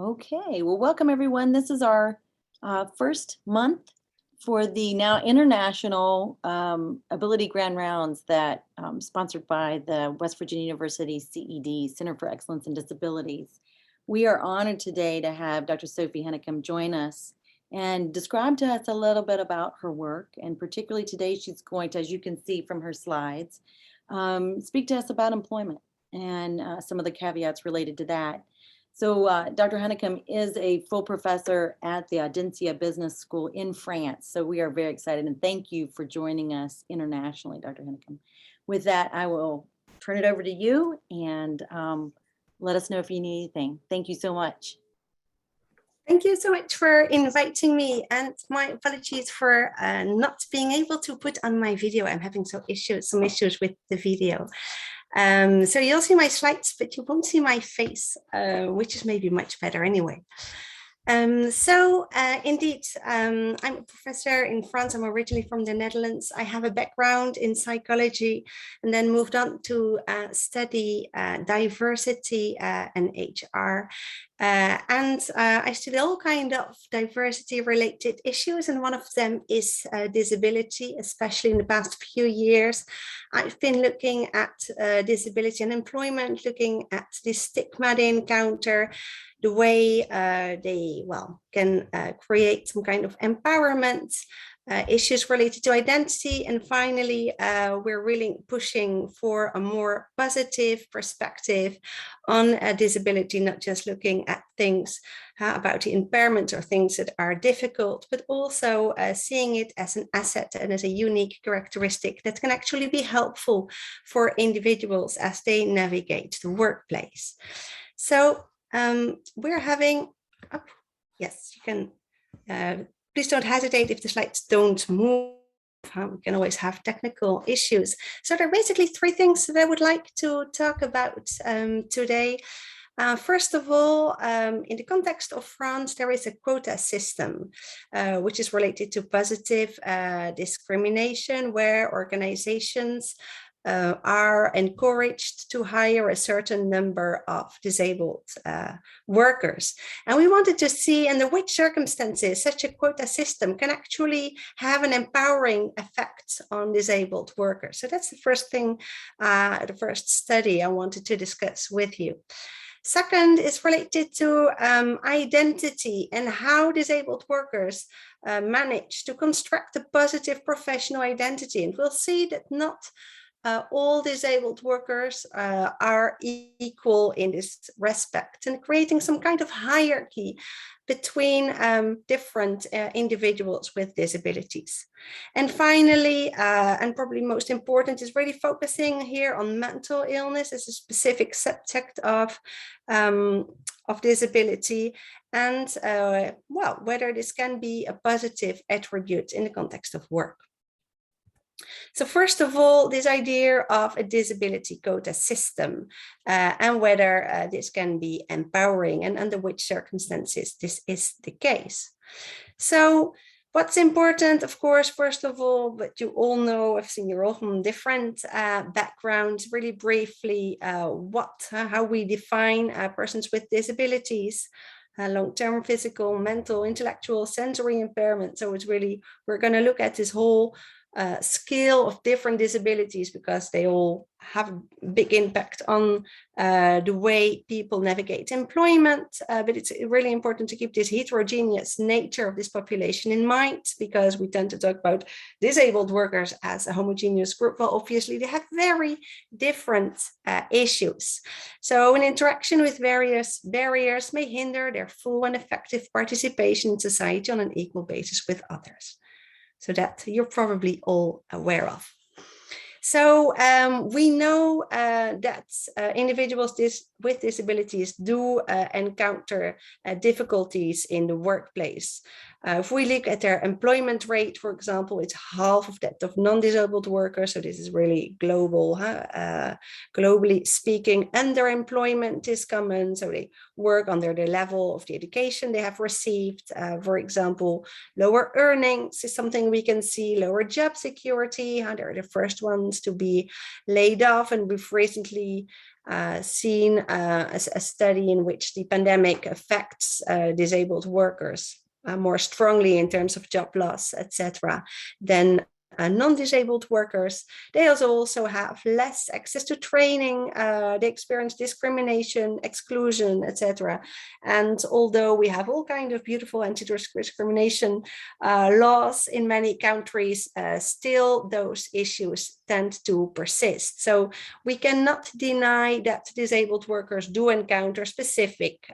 Okay, well, welcome everyone. This is our first month for the now international Ability Grand Rounds that sponsored by the West Virginia University CED, Center for Excellence in Disabilities. We are honored today to have Dr. Sophie Hennekam join us and describe to us a little bit about her work. And particularly today, she's going to, as you can see from her slides, speak to us about employment and some of the caveats related to that. So Dr. Hennekam is a full professor at the Audencia Business School in France. So we are very excited and thank you for joining us internationally, Dr. Hennekam. With that, I will turn it over to you and let us know if you need anything. Thank you so much. Thank you so much for inviting me, and my apologies for not being able to put on my video. I'm having some issues with the video. So you'll see my slides, but you won't see my face, which is maybe much better anyway. Indeed, I'm a professor in France. I'm originally from the Netherlands. I have a background in psychology and then moved on to study diversity and HR. I study all kinds of diversity related issues, and one of them is disability, especially in the past few years. I've been looking at disability and employment, looking at the stigma they encounter, the way they can create some kind of empowerment, issues related to identity, and finally we're really pushing for a more positive perspective on disability, not just looking at things about the impairment or things that are difficult, but also seeing it as an asset and as a unique characteristic that can actually be helpful for individuals as they navigate the workplace. So we're having, yes, you can, please don't hesitate if the slides don't move. We can always have technical issues. So there are basically three things that I would like to talk about today. First of all, in the context of France, there is a quota system, which is related to positive discrimination, where organizations are encouraged to hire a certain number of disabled workers. And we wanted to see under which circumstances such a quota system can actually have an empowering effect on disabled workers. So that's the first thing, the first study I wanted to discuss with you. Second is related to identity and how disabled workers manage to construct a positive professional identity. And we'll see that not all disabled workers are equal in this respect, and creating some kind of hierarchy between different individuals with disabilities. And finally, and probably most important, is really focusing here on mental illness as a specific subject of disability, and whether this can be a positive attribute in the context of work. So first of all, this idea of a disability quota system and whether this can be empowering and under which circumstances this is the case. So what's important, of course, first of all, but you all know, I've seen you're all from different backgrounds, really briefly, how we define persons with disabilities. Long-term physical, mental, intellectual, sensory impairment. So it's really, we're going to look at this whole scale of different disabilities because they all have a big impact on the way people navigate employment. But it's really important to keep this heterogeneous nature of this population in mind, because we tend to talk about disabled workers as a homogeneous group. Well, obviously they have very different issues. So an interaction with various barriers may hinder their full and effective participation in society on an equal basis with others. So that you're probably all aware of. So we know that individuals with disabilities do encounter difficulties in the workplace. If we look at their employment rate, for example, it's half of that of non-disabled workers. So this is really global, globally speaking. Underemployment is common. So they work under the level of the education they have received. For example, lower earnings is something we can see, lower job security. They're the first ones to be laid off. And we've recently seen a study in which the pandemic affects disabled workers more strongly in terms of job loss, etc., than non-disabled workers. They also have less access to training. They experience discrimination, exclusion, etc. And although we have all kinds of beautiful anti-discrimination laws in many countries, still those issues tend to persist. So we cannot deny that disabled workers do encounter specific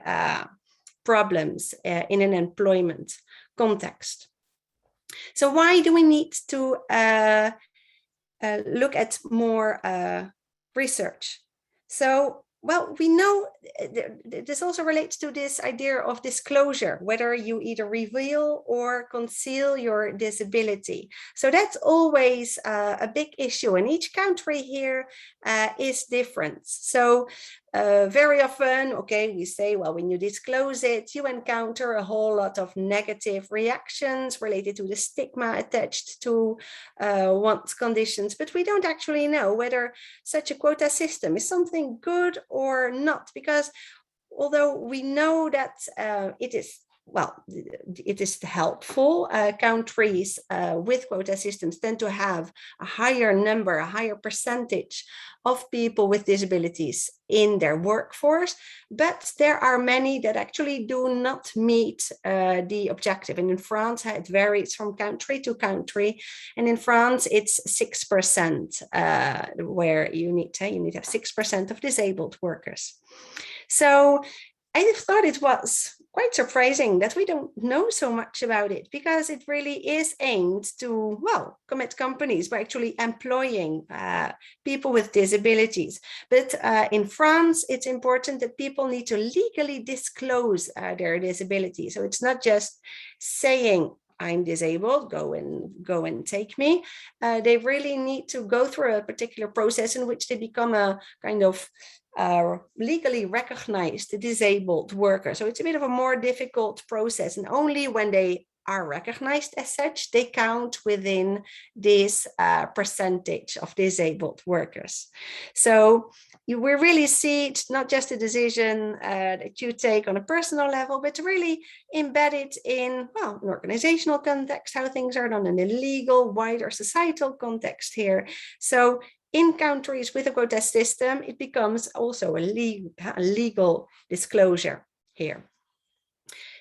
problems in an employment context. So why do we need to look at more research? So, well, we know this also relates to this idea of disclosure, whether you either reveal or conceal your disability. So that's always a big issue, and each country here is different. So very often, okay, we say, well, when you disclose it, you encounter a whole lot of negative reactions related to the stigma attached to one's conditions, but we don't actually know whether such a quota system is something good or not, because although we know that it is helpful, countries with quota systems tend to have a higher percentage of people with disabilities in their workforce, but there are many that actually do not meet the objective. And in France, it varies from country to country. And in France, it's 6%, where you need to have 6% of disabled workers. So I thought it was quite surprising that we don't know so much about it, because it really is aimed to, well, commit companies by actually employing people with disabilities. But in France, it's important that people need to legally disclose their disability. So it's not just saying, I'm disabled, go and take me. They really need to go through a particular process in which they become a kind of legally recognized disabled worker. So it's a bit of a more difficult process, and only when they are recognized as such, they count within this percentage of disabled workers. So we really see it's not just a decision that you take on a personal level, but really embedded in, well, an organizational context, how things are done in a legal, wider societal context here. So in countries with a quota system, it becomes also a legal disclosure here.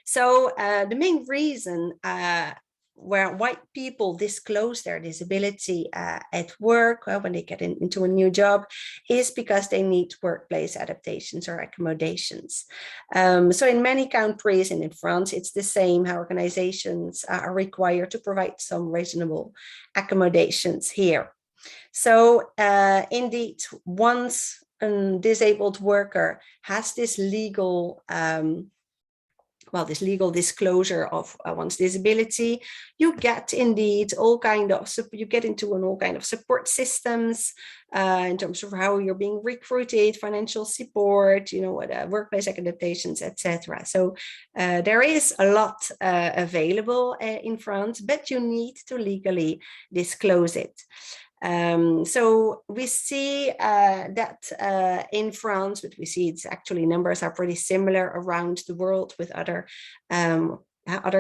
So the main reason where white people disclose their disability at work when they get into a new job is because they need workplace adaptations or accommodations. So in many countries, and in France, it's the same, how organizations are required to provide some reasonable accommodations here. So indeed, once a disabled worker has this legal disclosure of one's disability, you get indeed all kind of support systems in terms of how you're being recruited, financial support, workplace adaptations, etc. So there is a lot available in France, but you need to legally disclose it. So we see that in France, but we see it's actually numbers are pretty similar around the world with other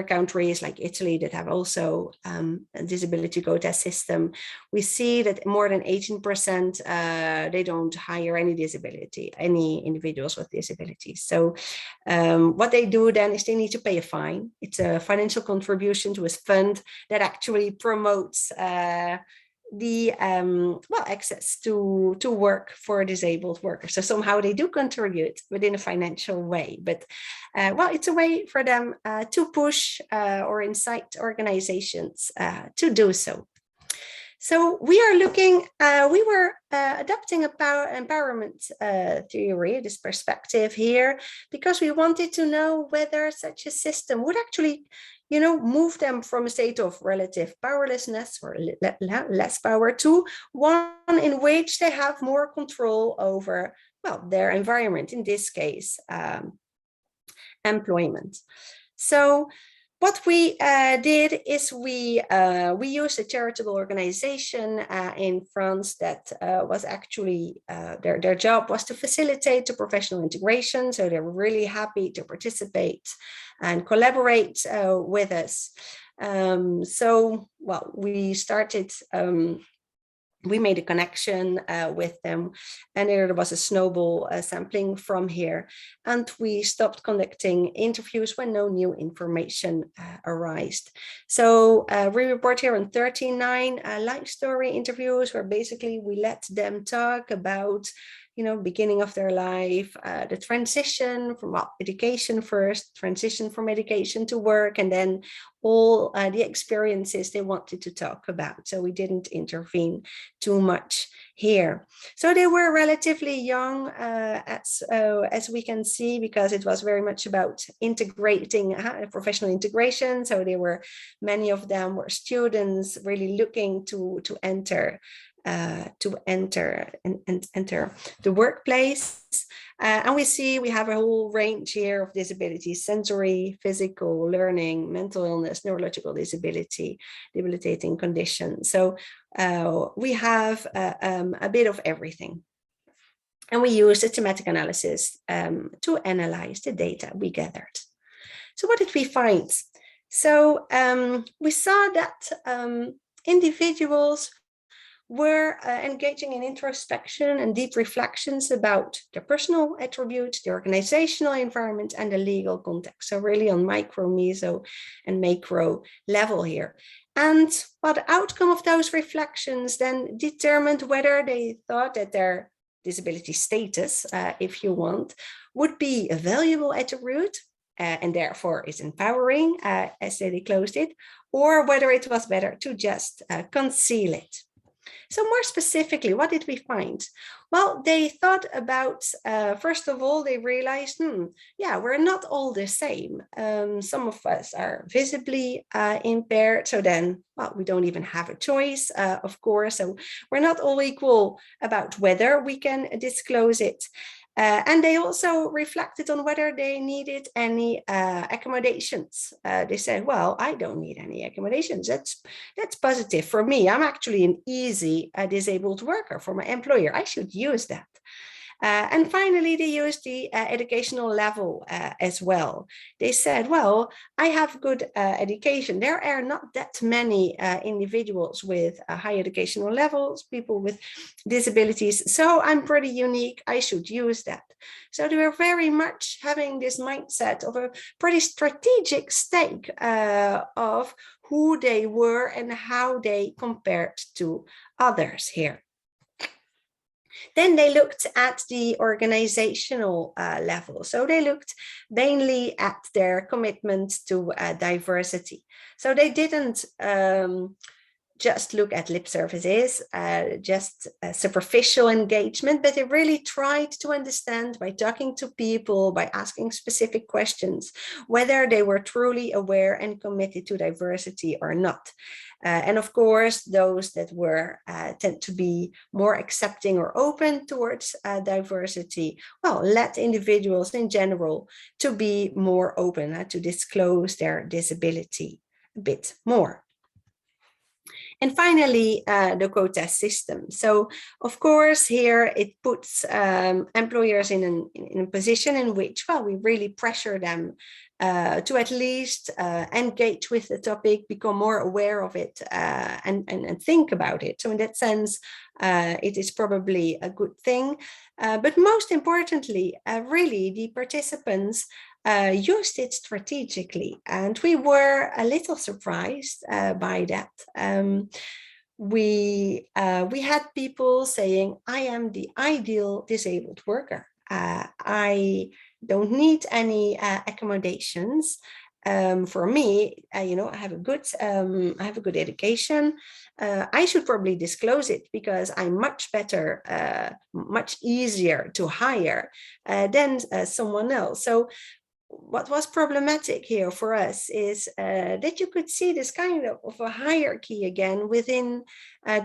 countries like Italy that have also a disability quota system. We see that more than 18% they don't hire any individuals with disabilities. So what they do then is they need to pay a fine. It's a financial contribution to a fund that actually promotes the access to work for disabled workers. So somehow they do contribute within a financial way, but it's a way for them to push or incite organizations to do so. So we are looking, we were adopting a empowerment theory, this perspective here, because we wanted to know whether such a system would actually, move them from a state of relative powerlessness or less power to one in which they have more control over, well, their environment, in this case, employment. So what we did is we used a charitable organization in France that was actually, their job was to facilitate the professional integration. So they were really happy to participate and collaborate with us. So, well, we started, we made a connection with them, and there was a snowball sampling from here, and we stopped conducting interviews when no new information arose. So we report here on 39 life story interviews, where basically we let them talk about beginning of their life, the transition from education first, transition from education to work, and then all the experiences they wanted to talk about. So we didn't intervene too much here. So they were relatively young, as we can see, because it was very much about integrating professional integration. So many of them were students really looking to enter the workplace. And we have a whole range here of disabilities: sensory, physical, learning, mental illness, neurological disability, debilitating conditions. So we have a bit of everything. And we use the thematic analysis to analyze the data we gathered. So what did we find? So we saw that individuals were engaging in introspection and deep reflections about their personal attributes, the organizational environment, and the legal context. So really on micro, meso, and macro level here. And well, the outcome of those reflections then determined whether they thought that their disability status, if you want, would be a valuable attribute, and therefore is empowering, as they closed it, or whether it was better to just conceal it. So more specifically, what did we find? Well, they thought about, first of all, they realized, yeah, we're not all the same. Some of us are visibly impaired. So then, well, we don't even have a choice, of course. So we're not all equal about whether we can disclose it. And they also reflected on whether they needed any accommodations. They said, well, I don't need any accommodations. That's positive for me. I'm actually an easy disabled worker for my employer. I should use that. And finally, they used the educational level as well. They said, well, I have good education. There are not that many individuals with high educational levels, people with disabilities. So I'm pretty unique. I should use that. So they were very much having this mindset of a pretty strategic stake of who they were and how they compared to others here. Then they looked at the organizational level. So they looked mainly at their commitment to diversity. So they didn't just look at lip services, just superficial engagement, but they really tried to understand by talking to people, by asking specific questions, whether they were truly aware and committed to diversity or not. And of course, those that were tend to be more accepting or open towards diversity, well, led individuals in general to be more open, to disclose their disability a bit more. And finally, the quota system. So, of course, here it puts employers in a position in which, well, we really pressure them to at least engage with the topic, become more aware of it, and think about it. So in that sense, it is probably a good thing. But most importantly, really, the participants used it strategically, and we were a little surprised by that. We had people saying, I am the ideal disabled worker. I don't need any accommodations. for me, I have a good education. I should probably disclose it because I'm much better, much easier to hire than someone else. So what was problematic here for us is that you could see this kind of a hierarchy again within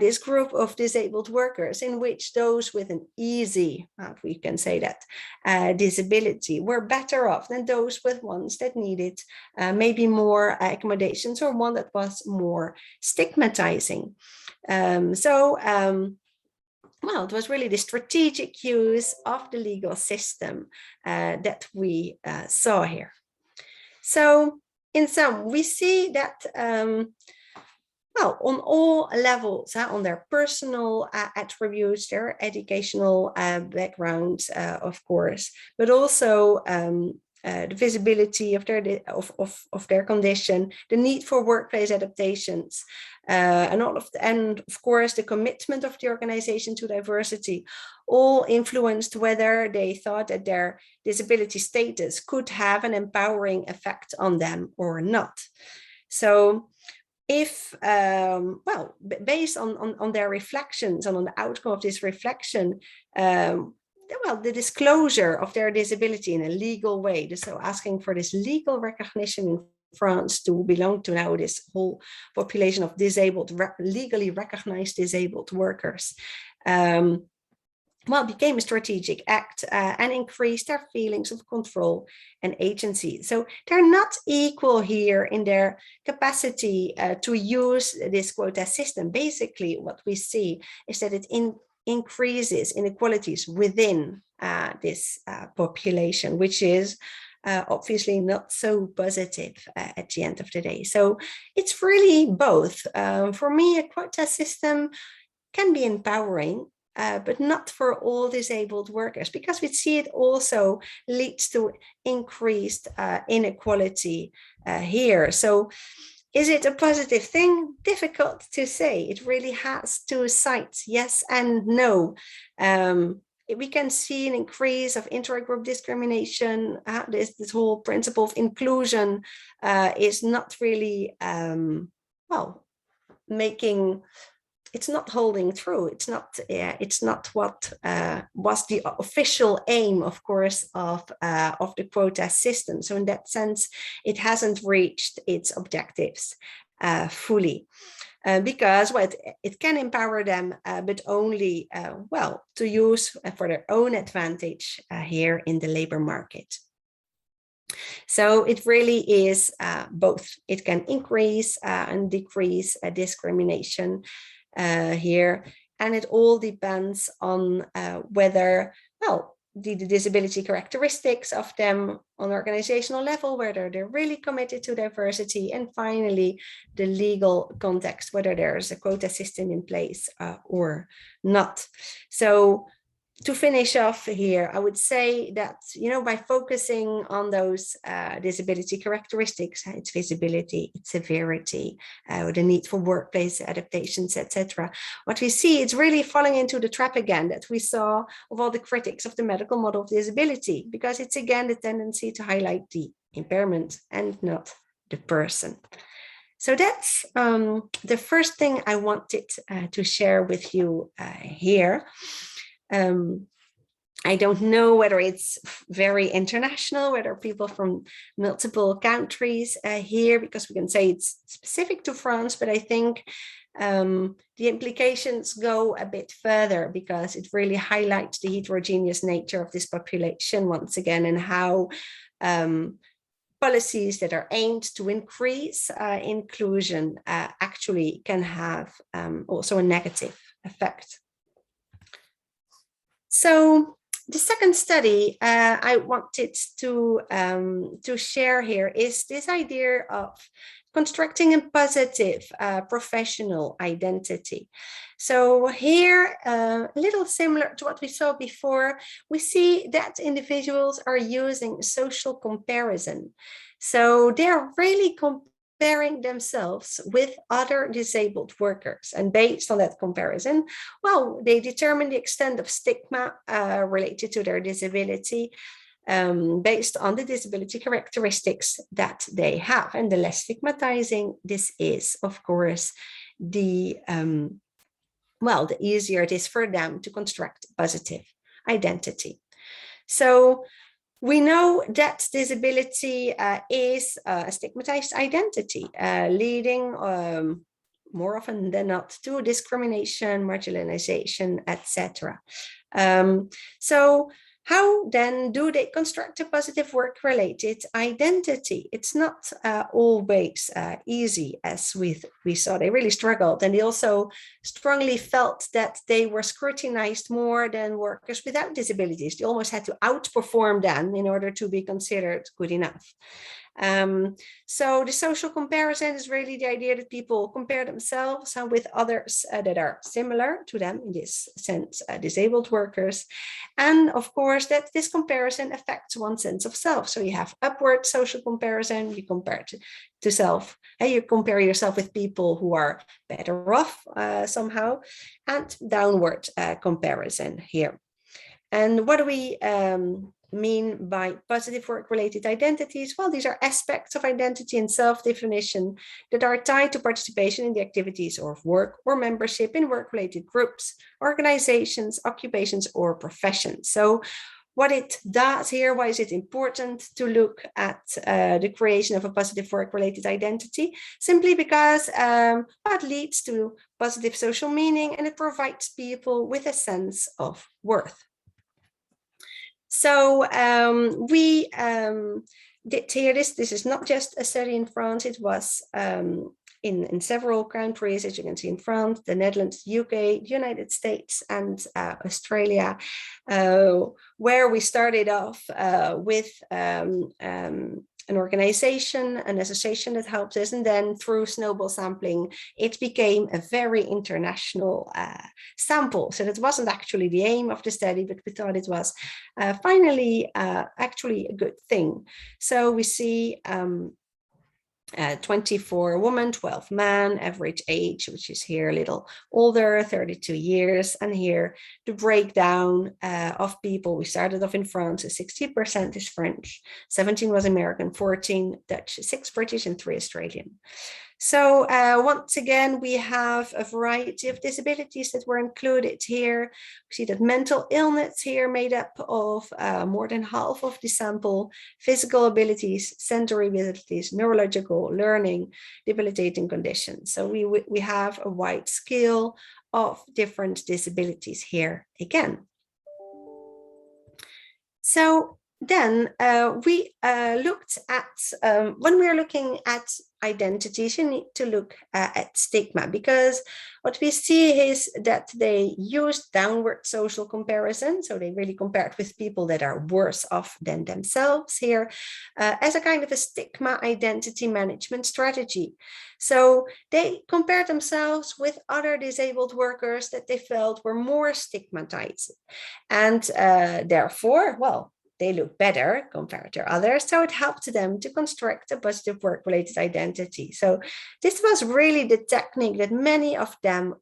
this group of disabled workers, in which those with an easy, we can say that, disability were better off than those with ones that needed maybe more accommodations, or one that was more stigmatizing. Well, it was really the strategic use of the legal system that we saw here. So in sum, we see that, well, on all levels, on their personal attributes, their educational backgrounds, of course, but also the visibility of their condition, the need for workplace adaptations, and of course the commitment of the organization to diversity, all influenced whether they thought that their disability status could have an empowering effect on them or not. So if, well, based on their reflections and on the outcome of this reflection, well, the disclosure of their disability in a legal way, so asking for this legal recognition in France to belong to now this whole population of disabled, legally recognized disabled workers, well, became a strategic act and increased their feelings of control and agency. So they're not equal here in their capacity to use this quota system. Basically, what we see is that it increases inequalities within this population, which is obviously not so positive at the end of the day. So it's really both. For me, a quota system can be empowering, but not for all disabled workers, because we see it also leads to increased inequality here. So is it a positive thing? Difficult to say. It really has two sides, yes and no. We can see an increase of intra-group discrimination. This whole principle of inclusion is not really, well, it's not holding through. It's not what was the official aim, of course, of the quota system. So in that sense, it hasn't reached its objectives fully. Because well, it can empower them, but only, well, to use for their own advantage here in the labor market. So it really is both. It can increase and decrease discrimination here, and it all depends on whether, well, the disability characteristics of them on organizational level, whether they're really committed to diversity, and finally the legal context, whether there's a quota system in place or not. So to finish off here, I would say that, by focusing on those disability characteristics, its visibility, its severity, the need for workplace adaptations, etc., what we see is really falling into the trap again that we saw of all the critics of the medical model of disability, because it's again the tendency to highlight the impairment and not the person. So that's the first thing I wanted to share with you here. I don't know whether it's very international, whether people from multiple countries here, because we can say it's specific to France, but I think the implications go a bit further, because it really highlights the heterogeneous nature of this population once again, and how policies that are aimed to increase inclusion actually can have also a negative effect. So the second study I wanted to share here is this idea of constructing a positive professional identity. So here, a little similar to what we saw before, we see that individuals are using social comparison. So they're really comparing themselves with other disabled workers. And based on that comparison, well, they determine the extent of stigma related to their disability. based on the disability characteristics that they have. And the less stigmatizing this is, of course, the easier it is for them to construct positive identity. So we know that disability is a stigmatized identity, leading more often than not to discrimination, marginalization, etc. So how then do they construct a positive work-related identity? It's not always easy, as we saw. They really struggled, and they also strongly felt that they were scrutinized more than workers without disabilities. They almost had to outperform them in order to be considered good enough. So the social comparison is really the idea that people compare themselves with others that are similar to them, in this sense, disabled workers. And of course, that this comparison affects one's sense of self. So you have upward social comparison, you compare to self, and you compare yourself with people who are better off somehow, and downward comparison here. And what do we mean by positive work-related identities? Well, these are aspects of identity and self-definition that are tied to participation in the activities of work or membership in work-related groups, organizations, occupations, or professions. So what it does here, why is it important to look at the creation of a positive work-related identity? Simply because it leads to positive social meaning, and it provides people with a sense of worth. So we did here this is not just a study in France, it was in several countries, as you can see, in France, the Netherlands, UK, United States, and Australia, where we started off with an organization, an association that helped us, and then through snowball sampling, it became a very international sample. So that wasn't actually the aim of the study, but we thought it was finally actually a good thing. So we see 24 women, 12 men, average age, which is here a little older, 32 years. And here the breakdown of people. We started off in France, 60% is French, 17 was American, 14 Dutch, 6 British, and 3 Australian. So once again, we have a variety of disabilities that were included here. We see that mental illness here made up of more than half of the sample, physical abilities, sensory abilities, neurological, learning, debilitating conditions. So we have a wide scale of different disabilities here again. So then we looked at, when we're looking at identities, you need to look at stigma, because what we see is that they use downward social comparison. So they really compared with people that are worse off than themselves here as a kind of a stigma identity management strategy. So they compared themselves with other disabled workers that they felt were more stigmatized. And therefore, well, they look better compared to others. So it helped them to construct a positive work-related identity. So this was really the technique that many of them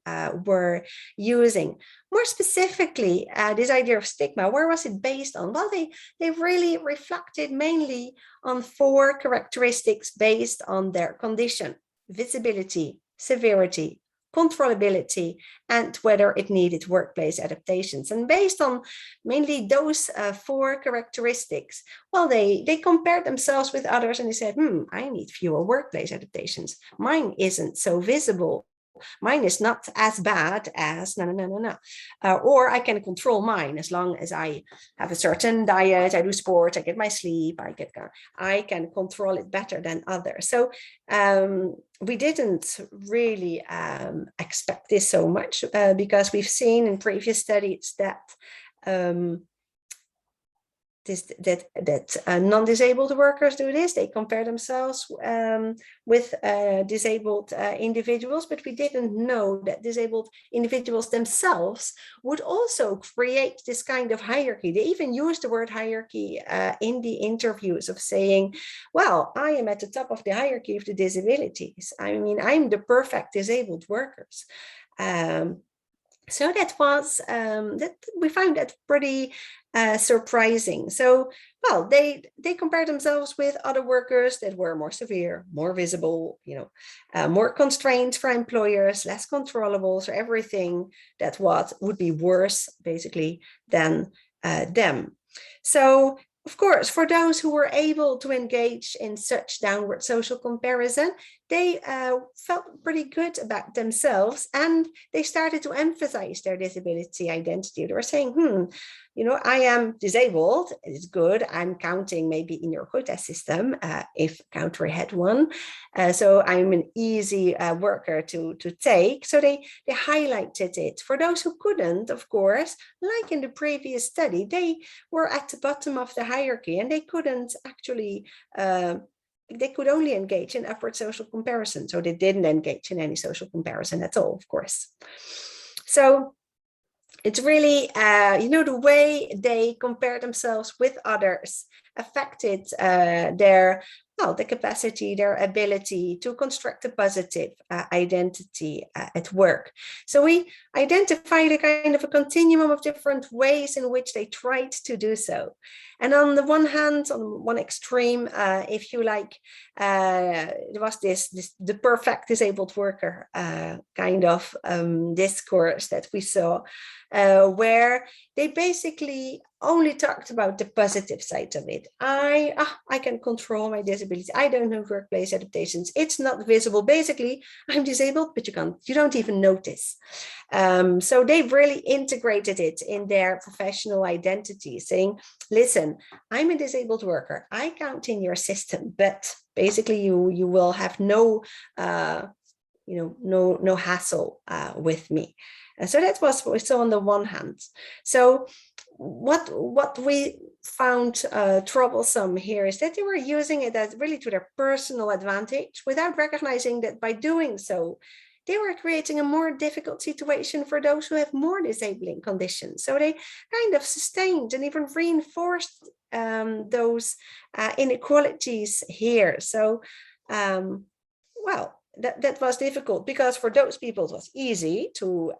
were using. More specifically, this idea of stigma, where was it based on? Well, they really reflected mainly on 4 characteristics based on their condition: visibility, severity, controllability, and whether it needed workplace adaptations. And based on mainly those 4 characteristics, well, they compared themselves with others and they said, I need fewer workplace adaptations. Mine isn't so visible. Mine is not as bad as or I can control mine as long as I have a certain diet, I do sports, I get my sleep, I can control it better than others. So we didn't really expect this so much because we've seen in previous studies that non-disabled workers do this. They compare themselves with disabled individuals, but we didn't know that disabled individuals themselves would also create this kind of hierarchy. They even use the word hierarchy in the interviews of saying, well, I am at the top of the hierarchy of the disabilities. I mean, I'm the perfect disabled workers. So that was that we found that pretty surprising. So, well, they compared themselves with other workers that were more severe, more visible, more constrained for employers, less controllable. So everything that would be worse, basically, than them. So, of course, for those who were able to engage in such downward social comparison, they felt pretty good about themselves, and they started to emphasize their disability identity. They were saying, I am disabled, it's good. I'm counting maybe in your quota system, if country had one. So I'm an easy worker to take. So they highlighted it. For those who couldn't, of course, like in the previous study, they were at the bottom of the hierarchy, and they couldn't actually they could only engage in upward social comparison. So they didn't engage in any social comparison at all, of course. So it's really, the way they compare themselves with others affected the capacity, their ability to construct a positive identity at work. So we identified a kind of a continuum of different ways in which they tried to do so. And on the one hand, on one extreme, if you like, there was the perfect disabled worker kind of discourse that we saw, where they basically only talked about the positive side of it. I can control my disability. I don't have workplace adaptations. It's not visible. Basically, I'm disabled, but you don't even notice. So they really integrated it in their professional identity, saying, listen, I'm a disabled worker. I count in your system, but basically you will have no hassle with me. And so that was what we saw on the one hand. So what we found troublesome here is that they were using it as really to their personal advantage without recognizing that by doing so, they were creating a more difficult situation for those who have more disabling conditions. So they kind of sustained and even reinforced those inequalities here. So, that was difficult, because for those people it was easy to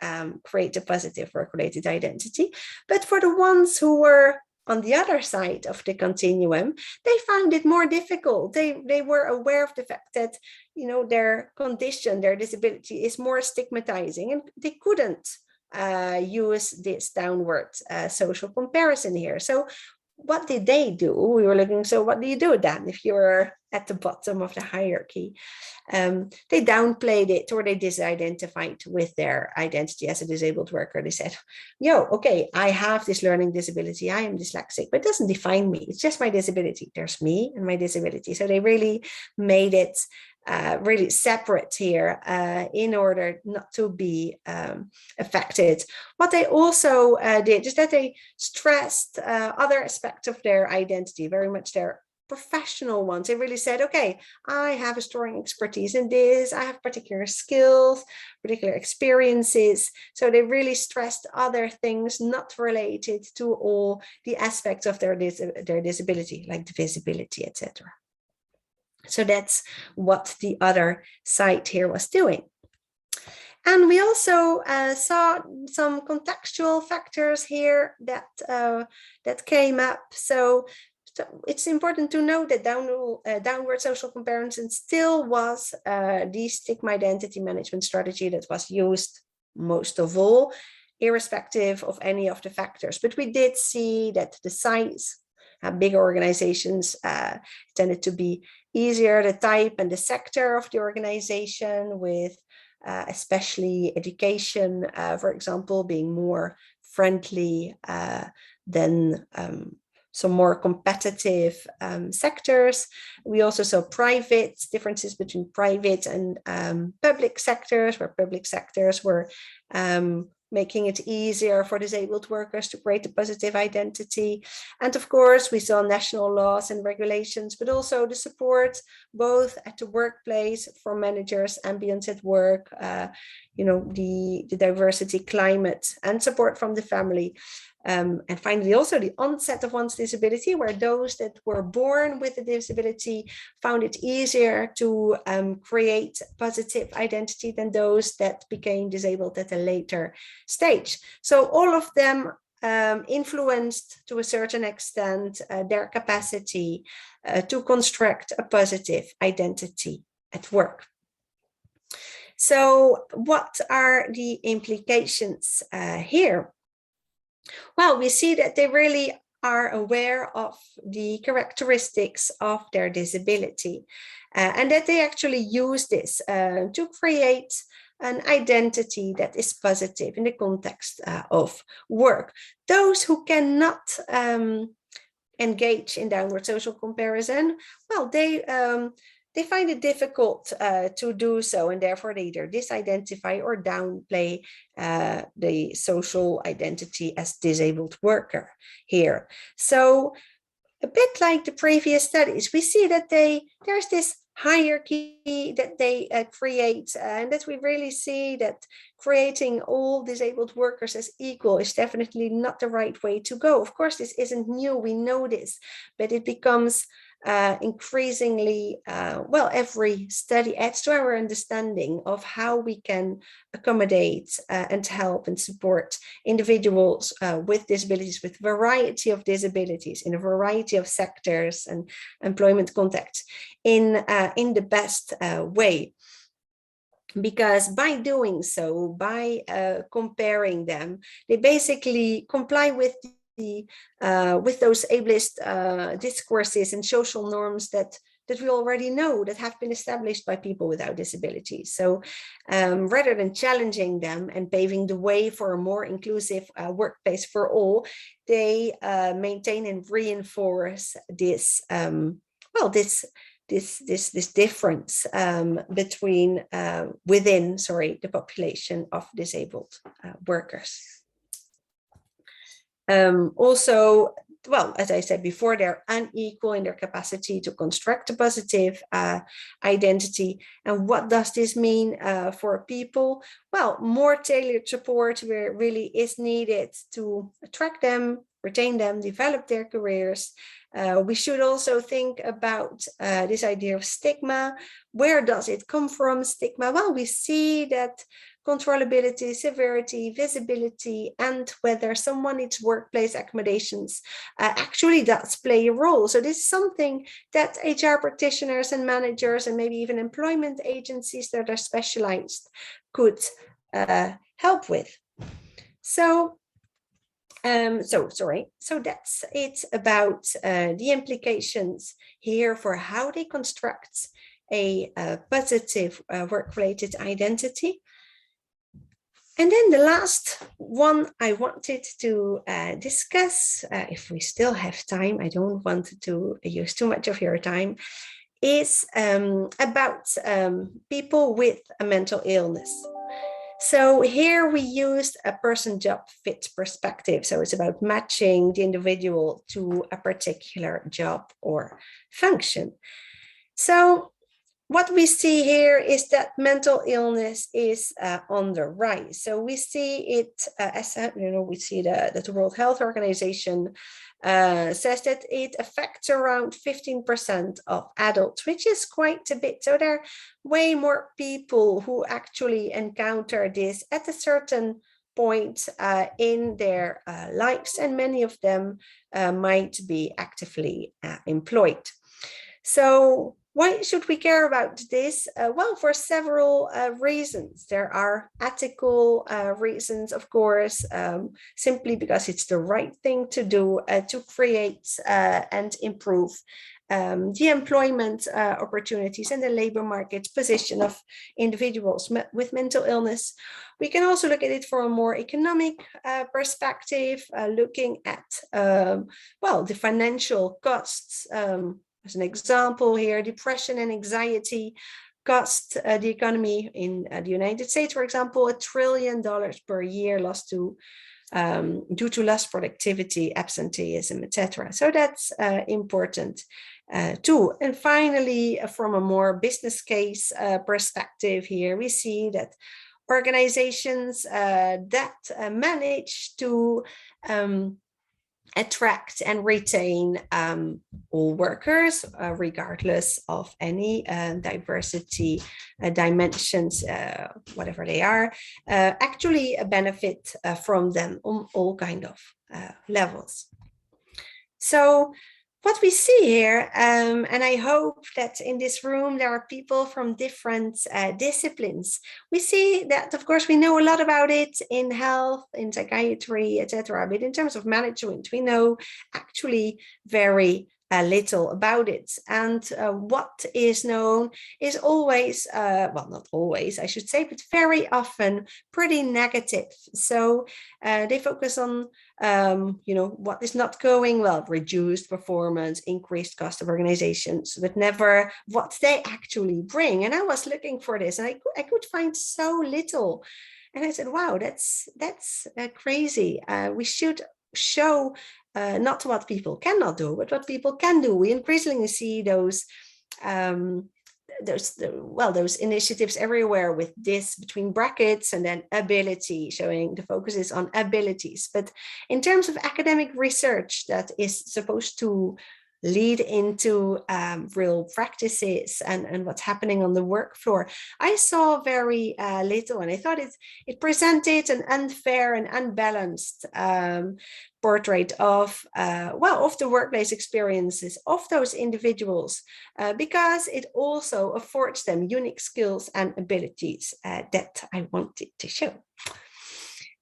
create a positive work-related identity. But for the ones who were on the other side of the continuum, they found it more difficult. They were aware of the fact that, their condition, their disability is more stigmatizing, and they couldn't use this downward social comparison here. So what did they do? We were looking, so what do you do then if you're at the bottom of the hierarchy? They downplayed it, or they disidentified with their identity as a disabled worker. They said, okay, I have this learning disability. I am dyslexic, but it doesn't define me. It's just my disability. There's me and my disability. So they really made it really separate here in order not to be affected. What they also did is that they stressed other aspects of their identity, very much their professional ones. They really said, okay, I have a strong expertise in this, I have particular skills, particular experiences. So they really stressed other things not related to all the aspects of their disability, like the visibility, etc. So that's what the other side here was doing. And we also saw some contextual factors here that came up. So it's important to note that downward social comparison still was the stigma identity management strategy that was used most of all, irrespective of any of the factors. But we did see that the size, bigger organizations tended to be easier, the type and the sector of the organization, with especially education, for example, being more friendly than some more competitive sectors. We also saw differences between private and public sectors, where public sectors were making it easier for disabled workers to create a positive identity. And of course, we saw national laws and regulations, but also the support both at the workplace for managers, ambience at work, the diversity, climate, and support from the family. And finally, also the onset of one's disability, where those that were born with a disability found it easier to create positive identity than those that became disabled at a later stage. So all of them influenced to a certain extent their capacity to construct a positive identity at work. So what are the implications here? Well, we see that they really are aware of the characteristics of their disability and that they actually use this to create an identity that is positive in the context of work. Those who cannot engage in downward social comparison, well, they find it difficult to do so, and therefore they either disidentify or downplay the social identity as disabled worker here. So a bit like the previous studies, we see that there's this hierarchy that they create, and that we really see that creating all disabled workers as equal is definitely not the right way to go. Of course, this isn't new, we know this, but it becomes increasingly, well, every study adds to our understanding of how we can accommodate and help and support individuals with disabilities, with variety of disabilities in a variety of sectors and employment contexts in the best way. Because by doing so, by comparing them, they basically comply with those ableist discourses and social norms that we already know, that have been established by people without disabilities. So rather than challenging them and paving the way for a more inclusive workplace for all, they maintain and reinforce this, well, this difference between within the population of disabled workers. Also, well, as I said before, they're unequal in their capacity to construct a positive identity. And what does this mean for people? Well, more tailored support where really is needed to attract them, retain them, develop their careers. We should also think about this idea of stigma. Where does it come from, stigma? Well, we see that controllability, severity, visibility, and whether someone needs workplace accommodations actually does play a role. So this is something that HR practitioners and managers and maybe even employment agencies that are specialized could help with. So that's it about the implications here for how they construct a positive work-related identity. And then the last one I wanted to discuss, if we still have time, I don't want to use too much of your time, is about people with a mental illness. So here we used a person-job fit perspective. So it's about matching the individual to a particular job or function. So what we see here is that mental illness is on the rise. So we see it as, we see that the World Health Organization says that it affects around 15% of adults, which is quite a bit. So there are way more people who actually encounter this at a certain point in their lives, and many of them might be actively employed. So why should we care about this? Well, for several reasons. There are ethical reasons, of course, simply because it's the right thing to do to create and improve the employment opportunities and the labor market position of individuals with mental illness. We can also look at it from a more economic perspective, looking at, well, the financial costs. As an example here, depression and anxiety cost the economy in the United States, for example, $1 trillion per year lost to due to less productivity, absenteeism, etc. So that's important too. And finally, from a more business case perspective here, we see that organizations that manage to attract and retain all workers, regardless of any diversity dimensions, whatever they are, actually benefit from them on all kind of levels. So what we see here, and I hope that in this room there are people from different disciplines. We see that, of course, we know a lot about it in health, in psychiatry, etc. But in terms of management, we know actually very little about it. And what is known is always, well, not always, I should say, but very often pretty negative. So they focus on what is not going well, reduced performance, increased cost of organizations, but never what they actually bring. And I was looking for this, and I could find so little. And I said, wow, that's crazy. We should show not what people cannot do, but what people can do. We increasingly see those initiatives everywhere with this between brackets and then ability, showing the focus is on abilities. But in terms of academic research that is supposed to lead into real practices and what's happening on the work floor, I saw very little, and I thought it presented an unfair and unbalanced portrait of the workplace experiences of those individuals, because it also affords them unique skills and abilities that I wanted to show.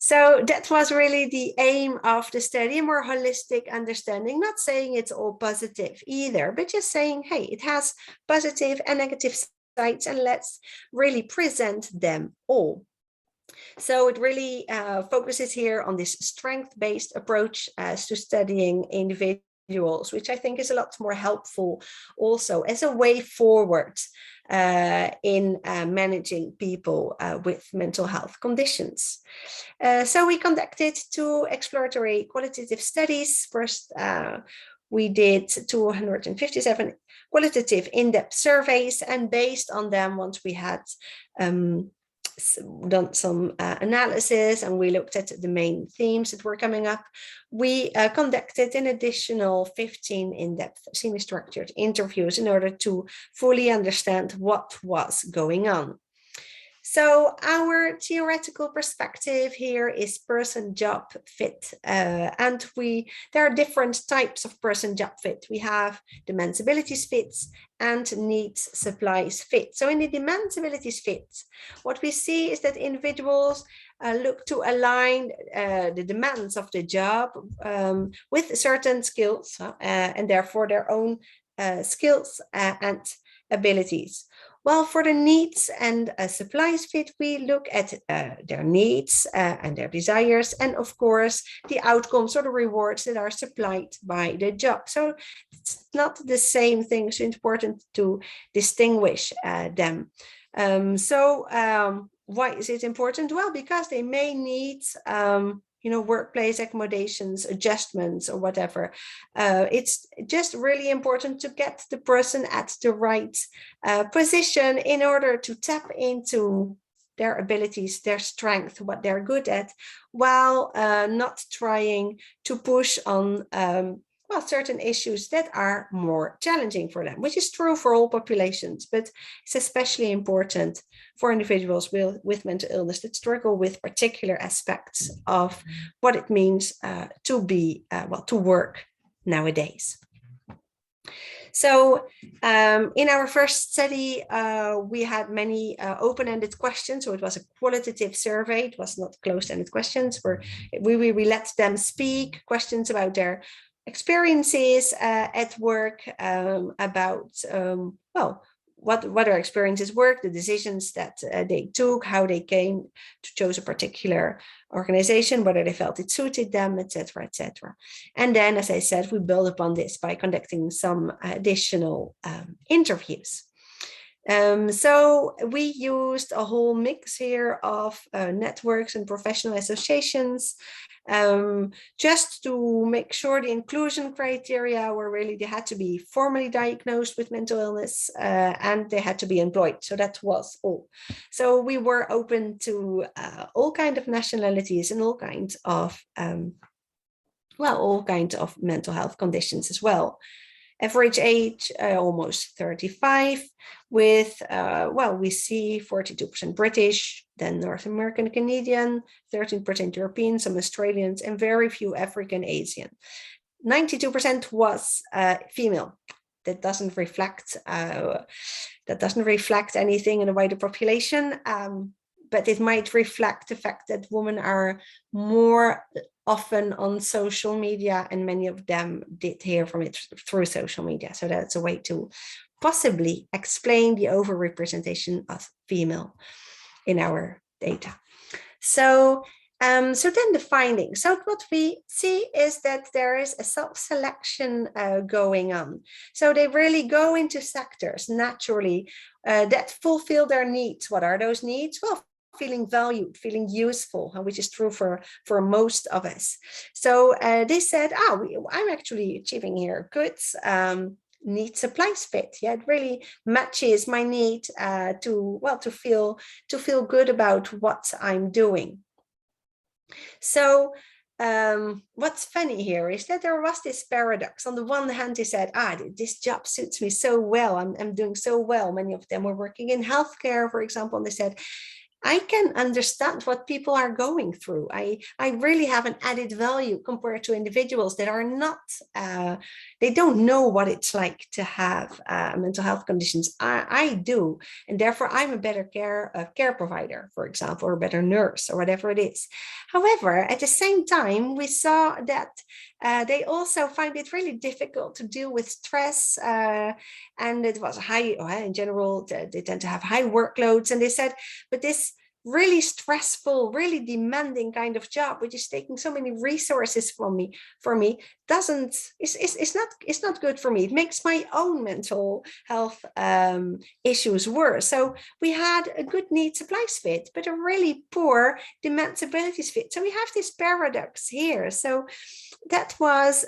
So that was really the aim of the study, a more holistic understanding, not saying it's all positive either, but just saying, hey, it has positive and negative sides, and let's really present them all. So it really focuses here on this strength-based approach as to studying individuals, which I think is a lot more helpful also as a way forward in managing people with mental health conditions. So we conducted 2 exploratory qualitative studies. First, we did 257 qualitative in-depth surveys, and based on them, once we had done some analysis and we looked at the main themes that were coming up, we conducted an additional 15 in-depth semi-structured interviews in order to fully understand what was going on. So our theoretical perspective here is person-job fit, and there are different types of person-job fit. We have demands abilities fits and needs supplies fit. So in the demands abilities fit, what we see is that individuals look to align the demands of the job with certain skills and therefore their own skills and abilities. Well, for the needs and supplies fit, we look at their needs and their desires, and of course, the outcomes or the rewards that are supplied by the job. So it's not the same thing, it's important to distinguish them. Why is it important? Well, because they may need workplace accommodations, adjustments, or whatever. It's just really important to get the person at the right position in order to tap into their abilities, their strength, what they're good at, while not trying to push on certain issues that are more challenging for them, which is true for all populations, but it's especially important for individuals with mental illness that struggle with particular aspects of what it means to work nowadays. So in our first study, we had many open-ended questions. So it was a qualitative survey. It was not closed-ended questions where we let them speak, questions about their experiences at work, about what their experiences were, the decisions that they took, how they came to choose a particular organization, whether they felt it suited them, etc., etc. And then, as I said, we build upon this by conducting some additional interviews. So we used a whole mix here of networks and professional associations, just to make sure the inclusion criteria were really, they had to be formally diagnosed with mental illness and they had to be employed. So that was all. So we were open to all kinds of nationalities and all kinds of, all kinds of mental health conditions as well. Average age, almost 35, with, we see 42% British, then North American, Canadian, 13% European, some Australians, and very few African, Asian. 92% was female. That doesn't reflect anything in the wider population, but it might reflect the fact that women are more often on social media, and many of them did hear from it through social media. So that's a way to possibly explain the overrepresentation of female in our data. So then the findings. So what we see is that there is a self-selection going on. So they really go into sectors naturally that fulfill their needs. What are those needs? Well, feeling valued, feeling useful, which is true for most of us. So they said, I'm actually achieving here good need supplies fit. Yeah, it really matches my need to feel good about what I'm doing. So what's funny here is that there was this paradox. On the one hand, they said, this job suits me so well. I'm doing so well. Many of them were working in healthcare, for example, and they said, I can understand what people are going through. I really have an added value compared to individuals that are not, they don't know what it's like to have mental health conditions. I do, and therefore I'm a better care provider, for example, or a better nurse or whatever it is. However, at the same time, we saw that they also find it really difficult to deal with stress, and it was high, in general, they tend to have high workloads, and they said, but this really stressful, really demanding kind of job, which is taking so many resources for me, it's not good for me. It makes my own mental health issues worse. So we had a good need supplies fit, but a really poor demand abilities fit. So we have this paradox here. So that was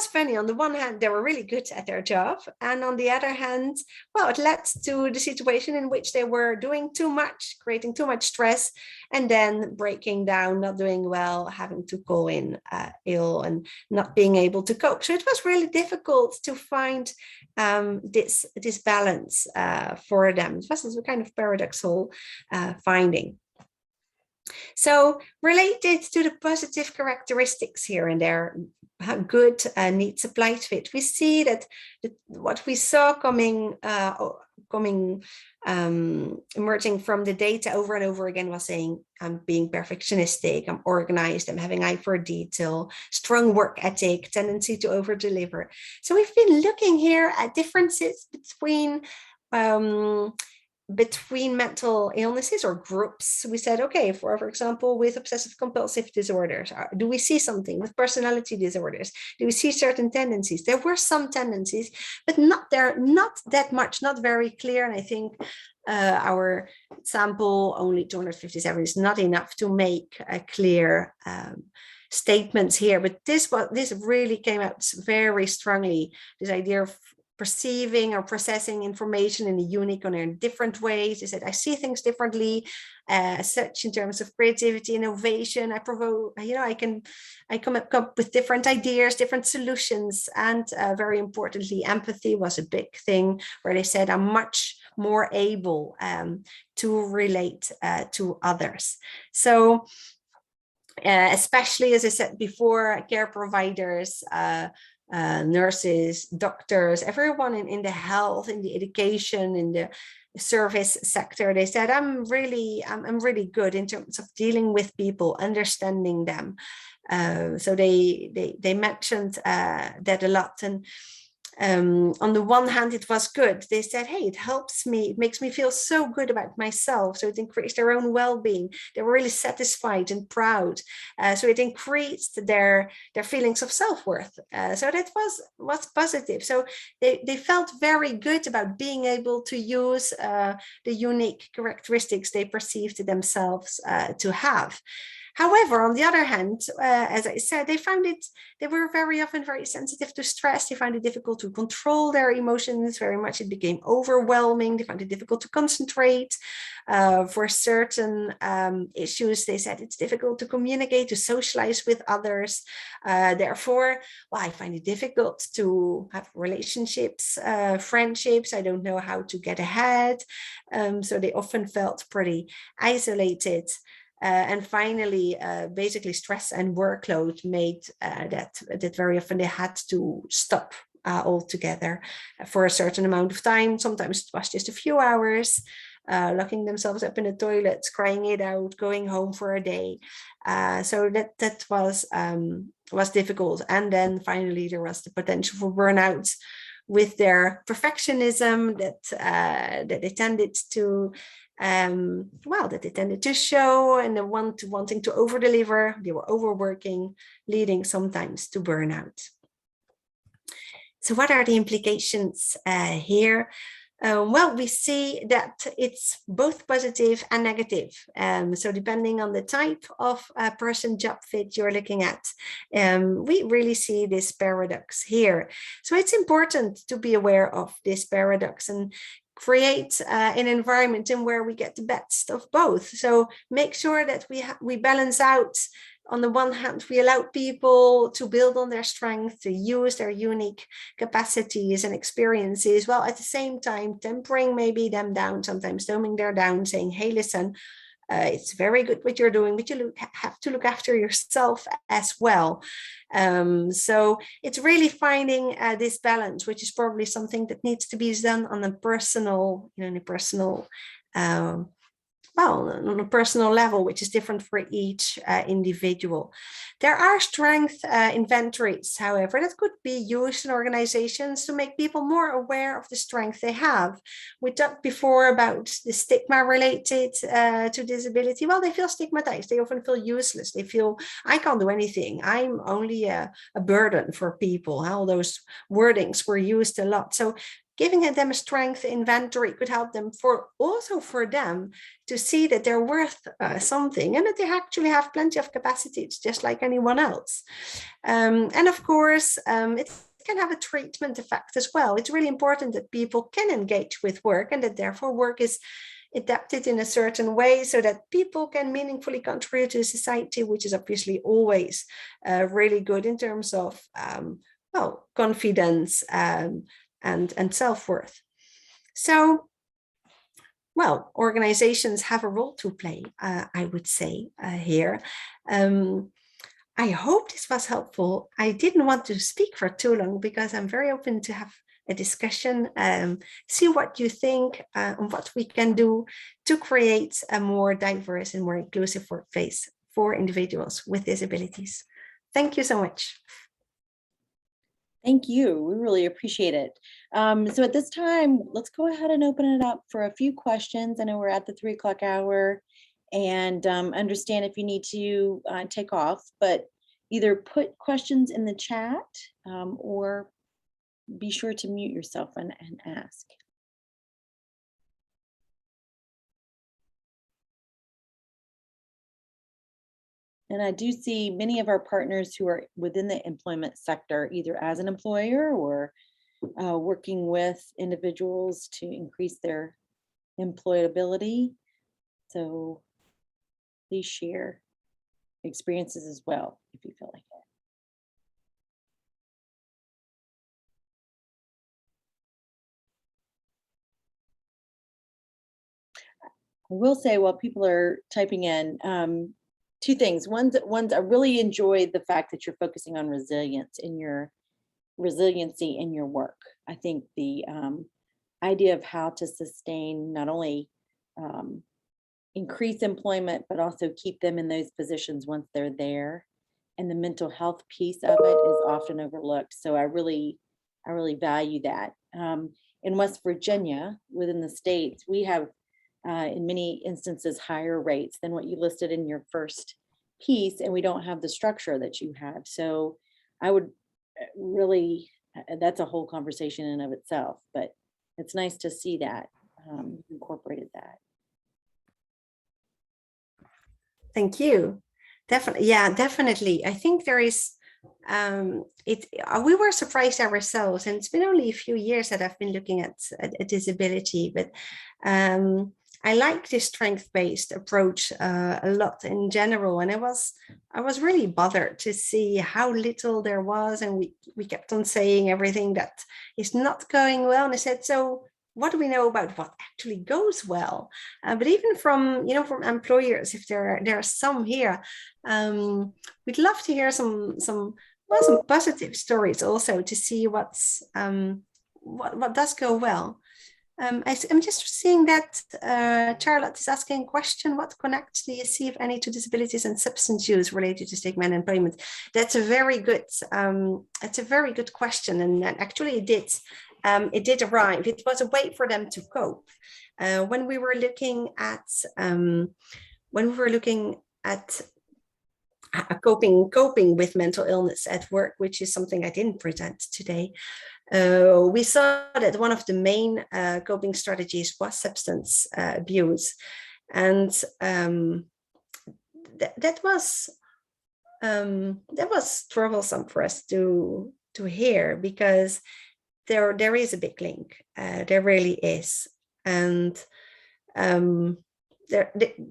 funny. On the one hand, they were really good at their job. And on the other hand, it led to the situation in which they were doing too much, creating too much stress, and then breaking down, not doing well, having to call in ill and not being able to cope. So it was really difficult to find this balance for them. It was a kind of paradoxical finding. So related to the positive characteristics here and there, good need supply fit, we see that what we saw emerging from the data over and over again was saying, I'm being perfectionistic, I'm organized, I'm having eye for detail, strong work ethic, tendency to over deliver. So we've been looking here at differences between mental illnesses or groups. We said, okay, for example, with obsessive compulsive disorders, do we see something with personality disorders? Do we see certain tendencies? There were some tendencies, but not that much, not very clear. And I think our sample, only 257, is not enough to make a clear statements here. But this really came out very strongly, this idea of perceiving or processing information in a unique or in different ways. They said, I see things differently, such in terms of creativity, innovation. I come up with different ideas, different solutions. And very importantly, empathy was a big thing, where they said, I'm much more able to relate to others. So especially, as I said before, care providers, nurses, doctors, everyone in the health, in the education, in the service sector, they said, I'm really good in terms of dealing with people, understanding them. So they mentioned that a lot. And on the one hand, it was good. They said, hey, it helps me, it makes me feel so good about myself. So it increased their own well-being. They were really satisfied and proud. So it increased their feelings of self-worth. So that was positive. So they felt very good about being able to use the unique characteristics they perceived themselves to have. However, on the other hand, as I said, they were very often very sensitive to stress. They found it difficult to control their emotions very much. It became overwhelming. They found it difficult to concentrate. For certain issues, they said it's difficult to communicate, to socialize with others. Therefore, well, I find it difficult to have relationships, friendships. I don't know how to get ahead. So they often felt pretty isolated. And finally, basically stress and workload made that very often they had to stop altogether for a certain amount of time. Sometimes it was just a few hours, locking themselves up in the toilets, crying it out, going home for a day. So that was difficult. And then finally, there was the potential for burnout with their perfectionism that they tended to that they tended to show, and the wanting to over deliver. They were overworking, leading sometimes to burnout. So what are the implications here? Well, we see that it's both positive and negative. So depending on the type of person job fit you're looking at, we really see this paradox here. So it's important to be aware of this paradox and create an environment in where we get the best of both. So make sure that we balance out. On the one hand, we allow people to build on their strength, to use their unique capacities and experiences, while at the same time tempering maybe them down, sometimes dumbing them down, saying, hey, listen, it's very good what you're doing, but you have to look after yourself as well. So it's really finding this balance, which is probably something that needs to be done on a personal, on a personal level, which is different for each individual. There are strength inventories, however, that could be used in organizations to make people more aware of the strength they have. We talked before about the stigma related to disability. Well, they feel stigmatized. They often feel useless. They feel, I can't do anything. I'm only a burden for people. All those wordings were used a lot. So giving them a strength inventory could help them for them to see that they're worth something and that they actually have plenty of capacities, just like anyone else. And of course, it can have a treatment effect as well. It's really important that people can engage with work and that therefore work is adapted in a certain way so that people can meaningfully contribute to society, which is obviously always really good in terms of confidence and self-worth. So, well, organizations have a role to play, I would say here. I hope this was helpful. I didn't want to speak for too long because I'm very open to have a discussion, see what you think and what we can do to create a more diverse and more inclusive workplace for individuals with disabilities. Thank you so much. Thank you. We really appreciate it. So at this time, let's go ahead and open it up for a few questions. I know we're at the 3 o'clock hour and understand if you need to take off, but either put questions in the chat or be sure to mute yourself and ask. And I do see many of our partners who are within the employment sector, either as an employer or working with individuals to increase their employability. So please share experiences as well, if you feel like it. I will say while people are typing in, 2 things. One's I really enjoy the fact that you're focusing on resiliency in your work. I think the idea of how to sustain not only increase employment, but also keep them in those positions once they're there. And the mental health piece of it is often overlooked. So I really value that. In West Virginia, within the states, we have in many instances higher rates than what you listed in your first piece, and we don't have the structure that you have. So I would really, that's a whole conversation in and of itself, but it's nice to see that incorporated that. Thank you. Definitely, yeah, definitely. I think there is we were surprised ourselves, and it's been only a few years that I've been looking at disability, but I like this strength-based approach a lot in general. And I was really bothered to see how little there was, and we kept on saying everything that is not going well. And I said, so what do we know about what actually goes well? But even from from employers, if there are some here, we'd love to hear some positive stories also, to see what does go well. I'm just seeing that Charlotte is asking a question: what connects do you see, if any, to disabilities and substance use related to stigma and employment? That's a very good question, and actually it did arrive. It was a way for them to cope. When we were looking at coping with mental illness at work, which is something I didn't present today, we saw that one of the main coping strategies was substance abuse, and that was troublesome for us to hear, because there is a big link. There really is, and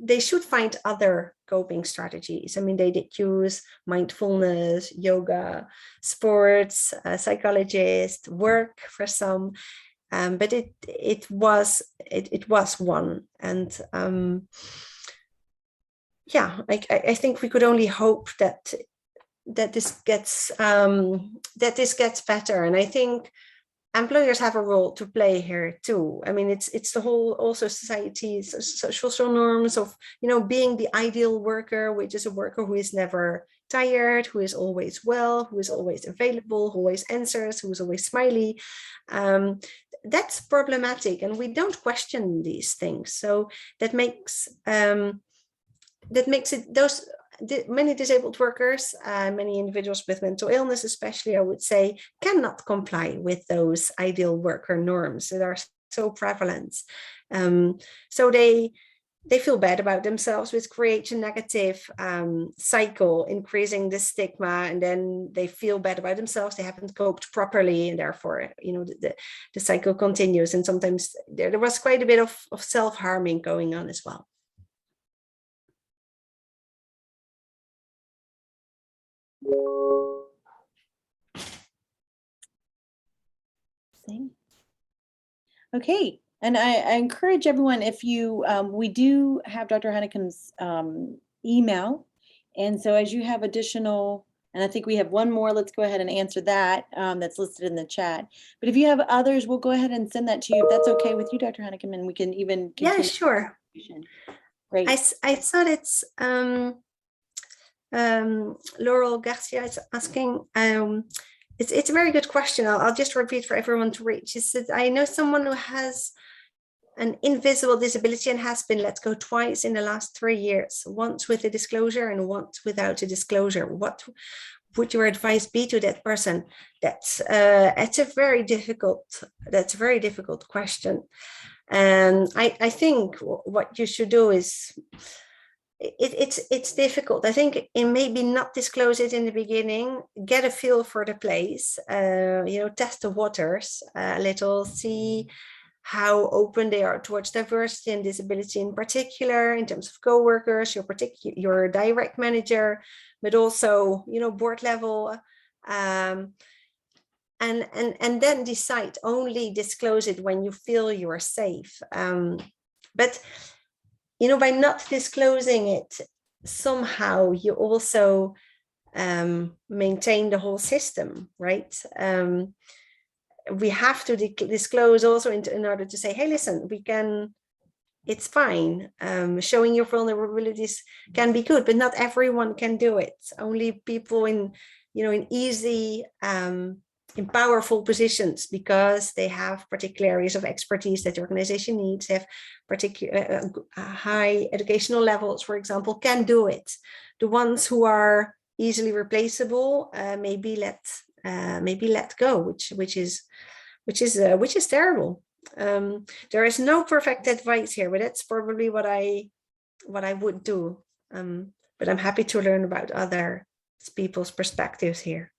they should find other coping strategies. I mean, they did use mindfulness, yoga, sports, psychologist, work for some, but it was one. And yeah, I think we could only hope that this gets better. And I think employers have a role to play here too. I mean, it's the whole also society's social norms of, being the ideal worker, which is a worker who is never tired, who is always well, who is always available, who always answers, who is always smiley. That's problematic, and we don't question these things. So that makes it many disabled workers, many individuals with mental illness, especially, I would say, cannot comply with those ideal worker norms that are so prevalent. So they feel bad about themselves, which creates a negative cycle, increasing the stigma, and then they feel bad about themselves. They haven't coped properly, and therefore, the cycle continues. And sometimes there was quite a bit of self-harming going on as well. Okay, and I encourage everyone, if you, we do have Dr. Hennekam's email, and so as you have additional, and I think we have one more, let's go ahead and answer that, that's listed in the chat. But if you have others, we'll go ahead and send that to you, if that's okay with you, Dr. Hennekam, and we can even continue. Yeah, sure. Great. I thought it's Laurel Garcia is asking, it's a very good question. I'll just repeat for everyone to read. She said, I know someone who has an invisible disability and has been let go twice in the last 3 years, once with a disclosure and once without a disclosure. What would your advice be to that person? That's a very difficult question. And I think what you should do is, it's difficult. I think it maybe not disclose it in the beginning, get a feel for the place, test the waters a little, see how open they are towards diversity and disability, in particular in terms of co-workers, your direct manager, but also, board level, and then decide. Only disclose it when you feel you are safe. But by not disclosing it, somehow you also maintain the whole system, right? We have to disclose also in order to say, hey, listen, it's fine. Showing your vulnerabilities can be good, but not everyone can do it. Only people in easy, in powerful positions, because they have particular areas of expertise that the organization needs, have particular high educational levels, for example, can do it. The ones who are easily replaceable, maybe let go, which is terrible. There is no perfect advice here, but that's probably what I would do. But but I'm happy to learn about other people's perspectives here.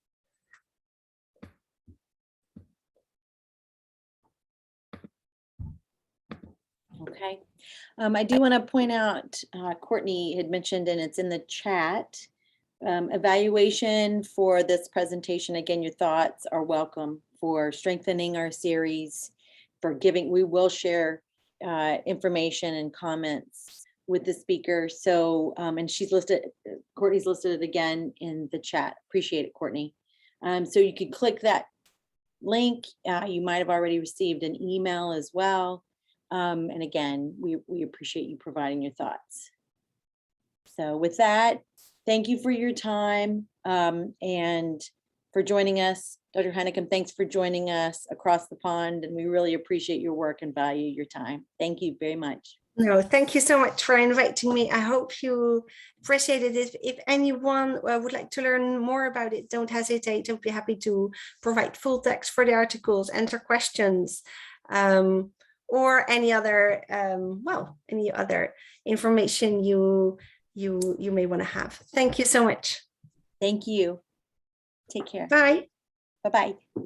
Okay. I do want to point out, Courtney had mentioned, and it's in the chat, evaluation for this presentation. Again, your thoughts are welcome for strengthening our series, for giving, we will share information and comments with the speaker. So, and she's listed, Courtney's listed it again in the chat. Appreciate it, Courtney. So you can click that link. You might have already received an email as well. And again, we appreciate you providing your thoughts. So with that, thank you for your time and for joining us. Dr. Hennekam, thanks for joining us across the pond, and we really appreciate your work and value your time. Thank you very much. No, thank you so much for inviting me. I hope you appreciated it. If anyone would like to learn more about it, don't hesitate. I'll be happy to provide full text for the articles, answer questions, or any other, any other information you may want to have. Thank you so much. Thank you. Take care. Bye. Bye-bye.